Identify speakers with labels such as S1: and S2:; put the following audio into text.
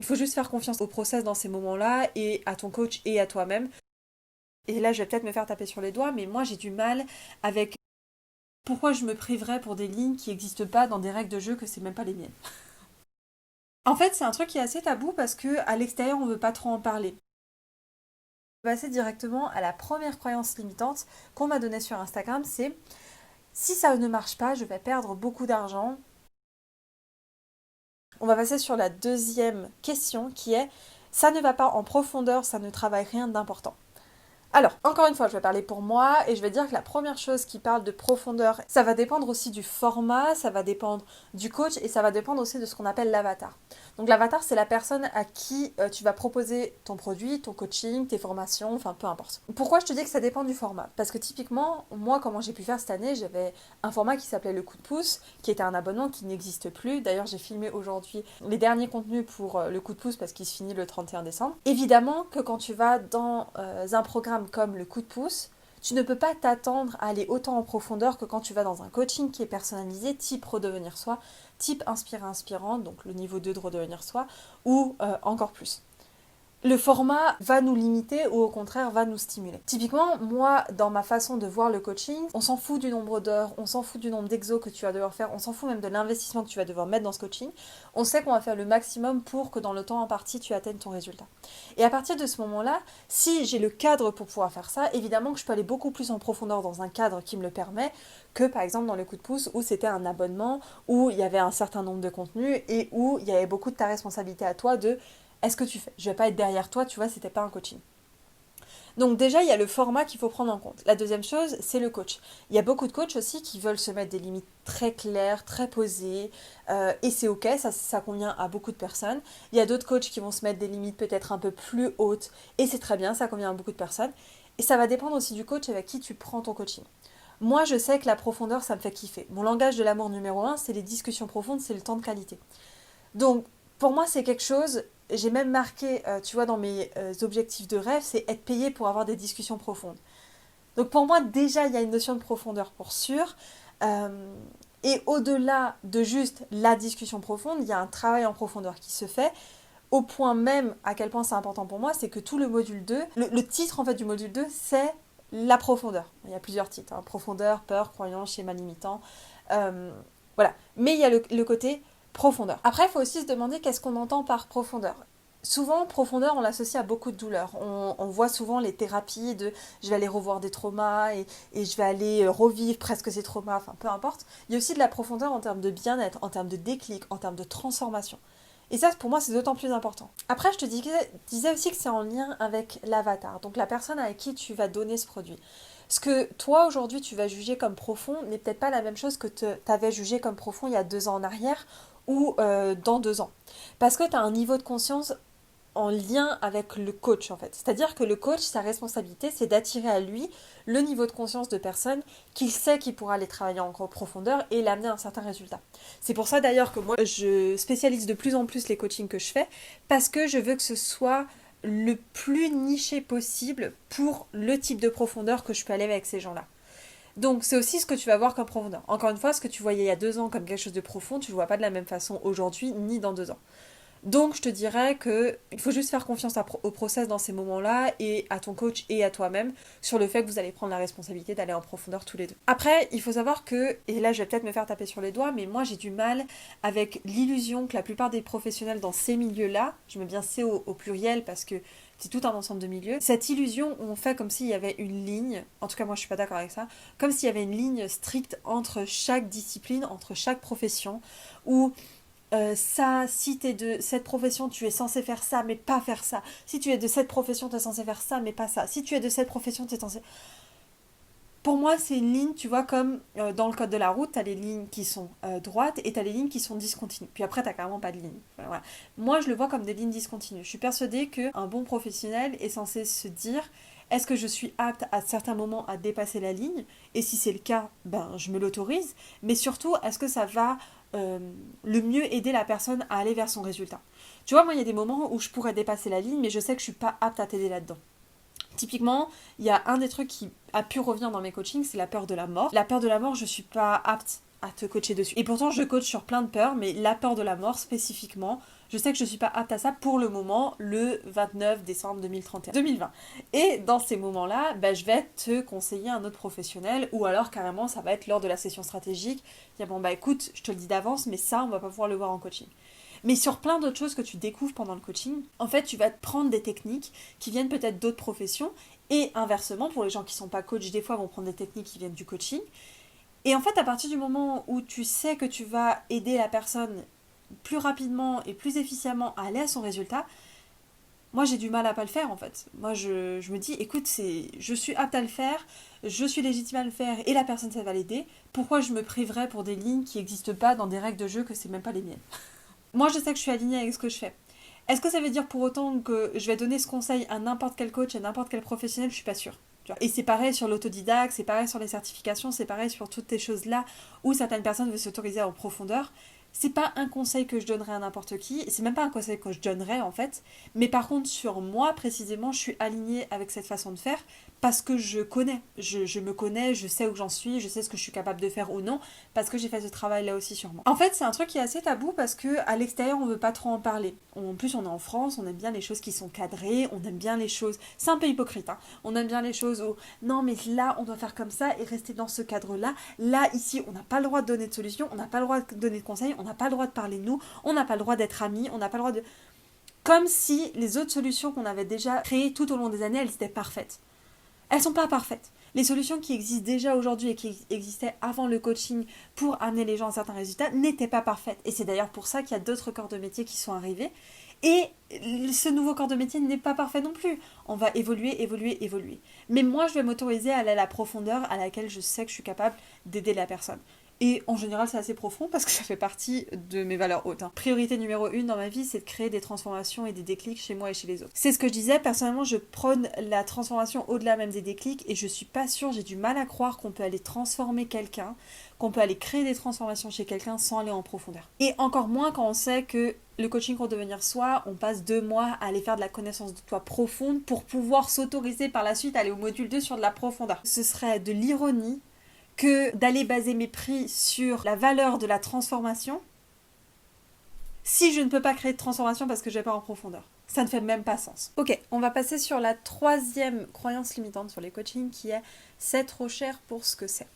S1: Il faut juste faire confiance au process dans ces moments-là et à ton coach et à toi-même. Et là, je vais peut-être me faire taper sur les doigts, mais moi, j'ai du mal avec pourquoi je me priverais pour des lignes qui n'existent pas dans des règles de jeu que c'est même pas les miennes. En fait, c'est un truc qui est assez tabou parce que à l'extérieur, on veut pas trop en parler. Je vais passer directement à la première croyance limitante qu'on m'a donnée sur Instagram, c'est si ça ne marche pas, je vais perdre beaucoup d'argent. On va passer sur la deuxième question qui est ça ne va pas en profondeur, ça ne travaille rien d'important. Alors, encore une fois, je vais parler pour moi et je vais dire que la première chose qui parle de profondeur, ça va dépendre aussi du format, ça va dépendre du coach et ça va dépendre aussi de ce qu'on appelle l'avatar. Donc l'avatar, c'est la personne à qui tu vas proposer ton produit, ton coaching, tes formations, enfin peu importe. Pourquoi je te dis que ça dépend du format? Parce que typiquement, moi, comment j'ai pu faire cette année, j'avais un format qui s'appelait le coup de pouce, qui était un abonnement qui n'existe plus. D'ailleurs, j'ai filmé aujourd'hui les derniers contenus pour le coup de pouce parce qu'il se finit le 31 décembre. Évidemment que quand tu vas dans un programme comme le coup de pouce, tu ne peux pas t'attendre à aller autant en profondeur que quand tu vas dans un coaching qui est personnalisé, type redevenir soi, type inspirant, donc le niveau 2 de redevenir soi, ou encore plus. Le format va nous limiter ou au contraire va nous stimuler. Typiquement, moi, dans ma façon de voir le coaching, on s'en fout du nombre d'heures, on s'en fout du nombre d'exos que tu vas devoir faire, on s'en fout même de l'investissement que tu vas devoir mettre dans ce coaching. On sait qu'on va faire le maximum pour que dans le temps imparti, tu atteignes ton résultat. Et à partir de ce moment-là, si j'ai le cadre pour pouvoir faire ça, évidemment que je peux aller beaucoup plus en profondeur dans un cadre qui me le permet que par exemple dans le coup de pouce où c'était un abonnement, où il y avait un certain nombre de contenus et où il y avait beaucoup de ta responsabilité à toi de est-ce que tu fais? Je vais pas être derrière toi, tu vois, c'était pas un coaching. Donc déjà, il y a le format qu'il faut prendre en compte. La deuxième chose, c'est le coach. Il y a beaucoup de coachs aussi qui veulent se mettre des limites très claires, très posées, et c'est ok, ça convient à beaucoup de personnes. Il y a d'autres coachs qui vont se mettre des limites peut-être un peu plus hautes, et c'est très bien, ça convient à beaucoup de personnes. Et ça va dépendre aussi du coach avec qui tu prends ton coaching. Moi, je sais que la profondeur, ça me fait kiffer. Mon langage de l'amour numéro un, c'est les discussions profondes, c'est le temps de qualité. Donc, pour moi, c'est quelque chose, j'ai même marqué, tu vois, dans mes objectifs de rêve, c'est être payé pour avoir des discussions profondes. Donc, pour moi, déjà, il y a une notion de profondeur pour sûr. Euh, et au-delà de juste la discussion profonde, il y a un travail en profondeur qui se fait, au point même à quel point c'est important pour moi, c'est que tout le module 2, le titre en fait du module 2, c'est la profondeur. Il y a plusieurs titres, hein, profondeur, peur, croyance, schéma limitant. Euh, voilà. Mais il y a le côté profondeur. Après, il faut aussi se demander qu'est-ce qu'on entend par profondeur. Souvent, profondeur, on l'associe à beaucoup de douleurs. On voit souvent les thérapies de je vais aller revoir des traumas et je vais aller revivre presque ces traumas, enfin peu importe. Il y a aussi de la profondeur en termes de bien-être, en termes de déclic, en termes de transformation. Et ça, pour moi, c'est d'autant plus important. Après, je te disais aussi que c'est en lien avec l'avatar, donc la personne avec qui tu vas donner ce produit. Ce que toi, aujourd'hui, tu vas juger comme profond n'est peut-être pas la même chose que tu avais jugé comme profond il y a 2 ans en arrière ou dans 2 ans. Parce que tu as un niveau de conscience en lien avec le coach en fait. C'est-à-dire que le coach, sa responsabilité, c'est d'attirer à lui le niveau de conscience de personne qu'il sait qu'il pourra aller travailler en profondeur et l'amener à un certain résultat. C'est pour ça d'ailleurs que moi, je spécialise de plus en plus les coachings que je fais parce que je veux que ce soit le plus niché possible pour le type de profondeur que je peux aller avec ces gens-là. Donc c'est aussi ce que tu vas voir comme profondeur. Encore une fois, ce que tu voyais il y a 2 ans comme quelque chose de profond, tu ne le vois pas de la même façon aujourd'hui ni dans 2 ans. Donc je te dirais que il faut juste faire confiance au process dans ces moments-là et à ton coach et à toi-même sur le fait que vous allez prendre la responsabilité d'aller en profondeur tous les deux. Après, il faut savoir que, et là je vais peut-être me faire taper sur les doigts, mais moi j'ai du mal avec l'illusion que la plupart des professionnels dans ces milieux-là, je mets bien C au pluriel parce que c'est tout un ensemble de milieux, cette illusion où on fait comme s'il y avait une ligne, en tout cas moi je suis pas d'accord avec ça, comme s'il y avait une ligne stricte entre chaque discipline, entre chaque profession, où ça, si tu es de cette profession, tu es censé faire ça, mais pas faire ça. Si tu es de cette profession, tu es censé faire ça, mais pas ça. Si tu es de cette profession, tu es censé... Pour moi, c'est une ligne, tu vois, comme dans le code de la route, tu as les lignes qui sont droites et tu as les lignes qui sont discontinues. Puis après, tu carrément pas de ligne. Voilà. Moi, je le vois comme des lignes discontinues. Je suis persuadée qu'un bon professionnel est censé se dire est-ce que je suis apte à certains moments à dépasser la ligne? Et si c'est le cas, ben, je me l'autorise. Mais surtout, est-ce que ça va euh, le mieux aider la personne à aller vers son résultat? Tu vois, moi, il y a des moments où je pourrais dépasser la ligne, mais je sais que je suis pas apte à t'aider là-dedans. Typiquement, il y a un des trucs qui a pu revenir dans mes coachings, c'est la peur de la mort. La peur de la mort, je suis pas apte à te coacher dessus. Et pourtant, je coach sur plein de peurs, mais la peur de la mort spécifiquement, Je sais que je ne suis pas apte à ça pour le moment, le 29 décembre 2020. Et dans ces moments-là, je vais te conseiller un autre professionnel, ou alors carrément ça va être lors de la session stratégique. Dire bon écoute, je te le dis d'avance, mais ça on va pas pouvoir le voir en coaching. Mais sur plein d'autres choses que tu découvres pendant le coaching, en fait tu vas te prendre des techniques qui viennent peut-être d'autres professions, et inversement, pour les gens qui ne sont pas coachs, des fois vont prendre des techniques qui viennent du coaching. Et en fait, à partir du moment où tu sais que tu vas aider la personne plus rapidement et plus efficacement à aller à son résultat, moi j'ai du mal à pas le faire en fait. Moi je me dis, écoute, je suis apte à le faire, je suis légitime à le faire et la personne ça va l'aider. Pourquoi je me priverais pour des lignes qui n'existent pas dans des règles de jeu que c'est même pas les miennes? Moi je sais que je suis alignée avec ce que je fais. Est-ce que ça veut dire pour autant que je vais donner ce conseil à n'importe quel coach, à n'importe quel professionnel? Je suis pas sûre. Et c'est pareil sur l'autodidacte, c'est pareil sur les certifications, c'est pareil sur toutes ces choses-là où certaines personnes veulent s'autoriser en profondeur. C'est pas un conseil que je donnerais à n'importe qui, c'est même pas un conseil que je donnerais en fait, mais par contre sur moi précisément, je suis alignée avec cette façon de faire parce que je connais, je me connais, je sais où j'en suis, je sais ce que je suis capable de faire ou non, parce que j'ai fait ce travail là aussi sur moi. En fait, c'est un truc qui est assez tabou parce que à l'extérieur, on veut pas trop en parler. En plus, on est en France, on aime bien les choses qui sont cadrées, on aime bien les choses, c'est un peu hypocrite, hein. On aime bien les choses où non mais là, on doit faire comme ça et rester dans ce cadre-là. Là, ici, on n'a pas le droit de donner de solution, on n'a pas le droit de donner de conseils, on n'a pas le droit de parler de nous, on n'a pas le droit d'être amis, on n'a pas le droit de... Comme si les autres solutions qu'on avait déjà créées tout au long des années, elles étaient parfaites. Elles sont pas parfaites. Les solutions qui existent déjà aujourd'hui et qui existaient avant le coaching pour amener les gens à certains résultats n'étaient pas parfaites. Et c'est d'ailleurs pour ça qu'il y a d'autres corps de métier qui sont arrivés. Et ce nouveau corps de métier n'est pas parfait non plus. On va évoluer, évoluer, évoluer. Mais moi, je vais m'autoriser à aller à la profondeur à laquelle je sais que je suis capable d'aider la personne. Et en général, c'est assez profond parce que ça fait partie de mes valeurs hautes. Priorité numéro 1 dans ma vie, c'est de créer des transformations et des déclics chez moi et chez les autres. C'est ce que je disais, personnellement, je prône la transformation au-delà même des déclics et je suis pas sûre, j'ai du mal à croire qu'on peut aller transformer quelqu'un, qu'on peut aller créer des transformations chez quelqu'un sans aller en profondeur. Et encore moins quand on sait que le coaching pour devenir soi, on passe 2 mois à aller faire de la connaissance de toi profonde pour pouvoir s'autoriser par la suite à aller au module 2 sur de la profondeur. Ce serait de l'ironie que d'aller baser mes prix sur la valeur de la transformation si je ne peux pas créer de transformation parce que je vais pas en profondeur. Ça ne fait même pas sens. Ok, on va passer sur la 3e croyance limitante sur les coachings qui est « c'est trop cher pour ce que c'est ».